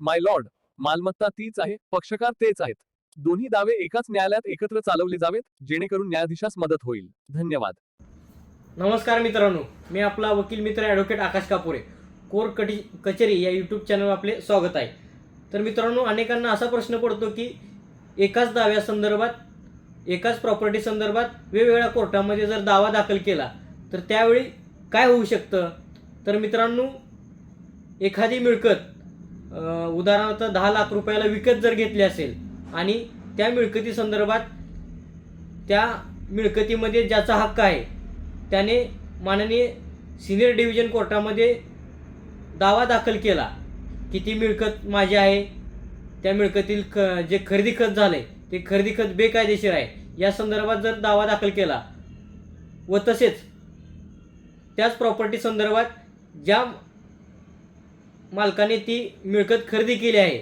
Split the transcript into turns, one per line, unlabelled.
माय Lord, मालमत्ता तीच आहे, पक्षकार तेच आहेत. दोन्ही दावे एकाच न्यायालयात एकत्र चालवले जावेत, जेणेकरून न्यायाधीशास मदत होईल. धन्यवाद.
नमस्कार मित्रांनो, मी आपला वकील मित्र ॲडव्होकेट आकाश कापुरे. कोर्ट कचेरी या यूट्यूब चॅनलवर आपले स्वागत आहे. तर मित्रांनो, अनेकांना असा प्रश्न पडतो की एकाच दाव्यासंदर्भात, एकाच प्रॉपर्टी संदर्भात वेगवेगळ्या कोर्टामध्ये जर दावा दाखल केला तर त्यावेळी काय होऊ शकतं. तर मित्रांनो, एखादी मिळकत उदाहरणार्थ 10 लाख रुपयाला विकत जर घेतली असेल आणि त्या मिळकती संदर्भात, त्या मिळकतीमध्ये ज्याचा हक्क आहे त्याने माननीय सिनियर डिव्हिजन कोर्टामध्ये दावा दाखल केला की ती मिळकत माझी आहे, त्या मिळकतील जे खरेदी खत झालंय ते खरेदी खत बेकायदेशीर आहे, या संदर्भात जर दावा दाखल केला व तसेच त्याच प्रॉपर्टी संदर्भात ज्या मालकाने ती मिळकत खरेदी केली आहे